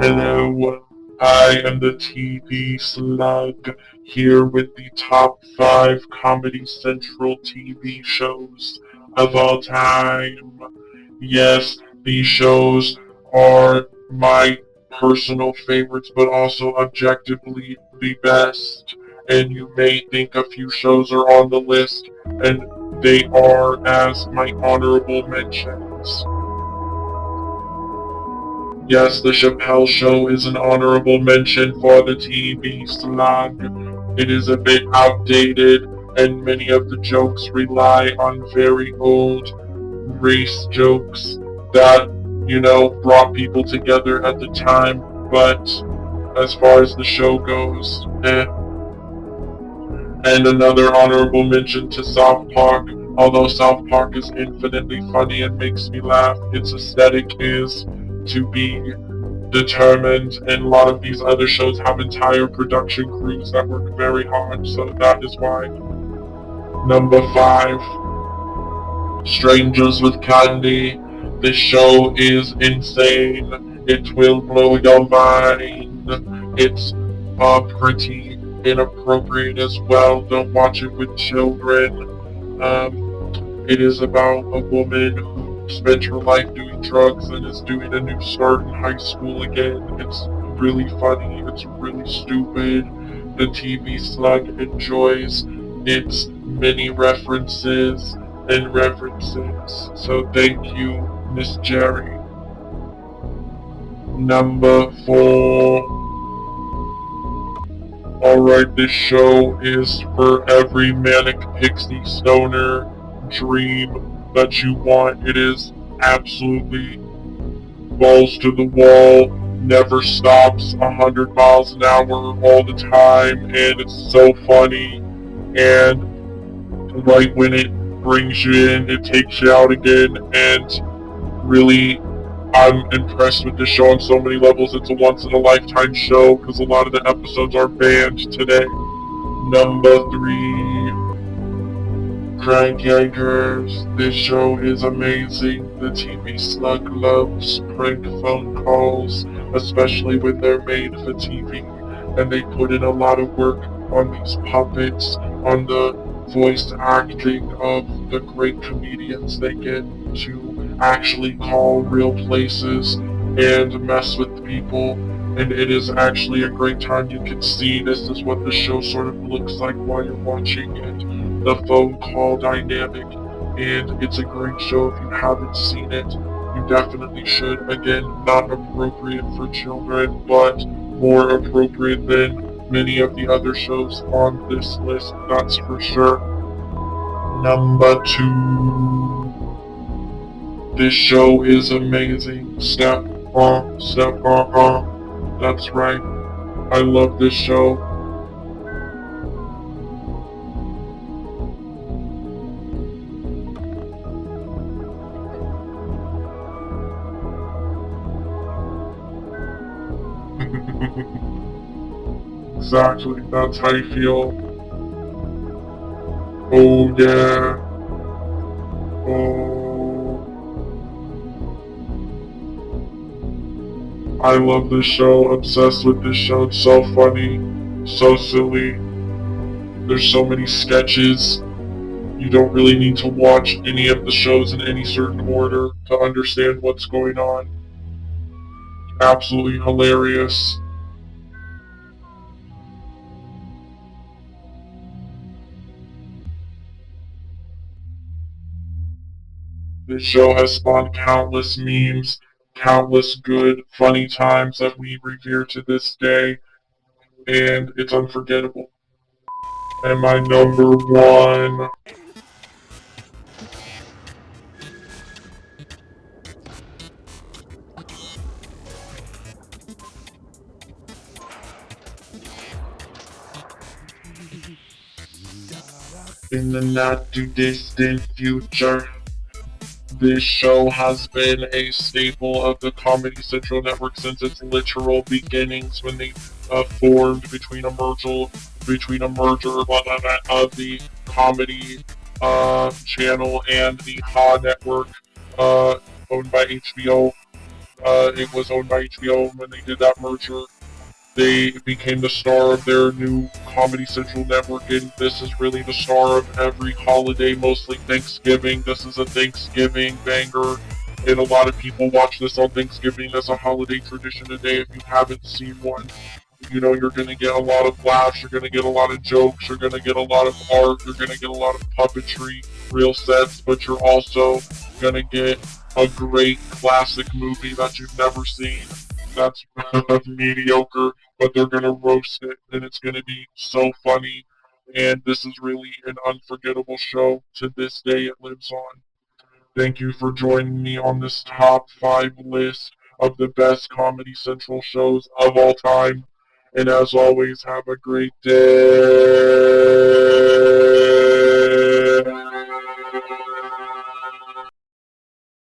Hello, I am the TV Slug, here with the top 5 Comedy Central TV shows of all time. Yes, these shows are my personal favorites, but also objectively the best. And you may think a few shows are on the list, and they are as my honorable mentions. Yes, the Chappelle Show is an honorable mention for the TV slug. It is a bit outdated, and many of the jokes rely on very old race jokes that, brought people together at the time. But as far as the show goes, eh. And another honorable mention to South Park. Although South Park is infinitely funny and makes me laugh, its aesthetic is to be determined, and a lot of these other shows have entire production crews that work very hard, so that is why. Number 5, Strangers with Candy. This show is insane. It will blow your mind. It's pretty inappropriate as well. Don't watch it with children. It is about a woman who spent her life doing drugs and is doing a new start in high school again. It's really funny. It's really stupid. The TV Slug enjoys its many references and references. So thank you, Miss Jerry. Number 4. Alright, this show is for every manic pixie stoner dream that you want. It is absolutely balls to the wall, never stops, 100 miles an hour all the time, and it's so funny. And right when it brings you in, it takes you out again, and really, I'm impressed with this show on so many levels. It's a once-in-a-lifetime show because a lot of the episodes are banned today. Number 3, Crank Yankers. This show is amazing. The TV Slug loves prank phone calls, especially when they're made for TV, and they put in a lot of work on these puppets, on the voice acting of the great comedians they get to actually call real places and mess with people, and it is actually a great time. You can see this is what the show sort of looks like while you're watching it, the phone call dynamic, and it's a great show. If you haven't seen it, you definitely should. Again, not appropriate for children, but more appropriate than many of the other shows on this list, that's for sure. Number 2. This show is amazing. Step. That's right. I love this show. Exactly, that's how you feel. Oh yeah. Oh. I love this show, obsessed with this show. It's so funny, so silly. There's so many sketches. You don't really need to watch any of the shows in any certain order to understand what's going on. Absolutely hilarious. This show has spawned countless memes, countless good, funny times that we revere to this day, and it's unforgettable. And my number 1, in the not too distant future, this show has been a staple of the Comedy Central Network since its literal beginnings, when they formed between a merger of the Comedy Channel and the Ha Network, owned by HBO. It was owned by HBO when they did that merger. They became the star of their new Comedy Central network, and this is really the star of every holiday, mostly Thanksgiving. This is a Thanksgiving banger, and a lot of people watch this on Thanksgiving as a holiday tradition today. If you haven't seen one, you're going to get a lot of laughs, you're going to get a lot of jokes, you're going to get a lot of art, you're going to get a lot of puppetry, real sets, but you're also going to get a great classic movie that you've never seen that's mediocre, but they're going to roast it, and it's going to be so funny. And this is really an unforgettable show. To this day, it lives on. Thank you for joining me on this top 5 list of the best Comedy Central shows of all time. And as always, have a great day.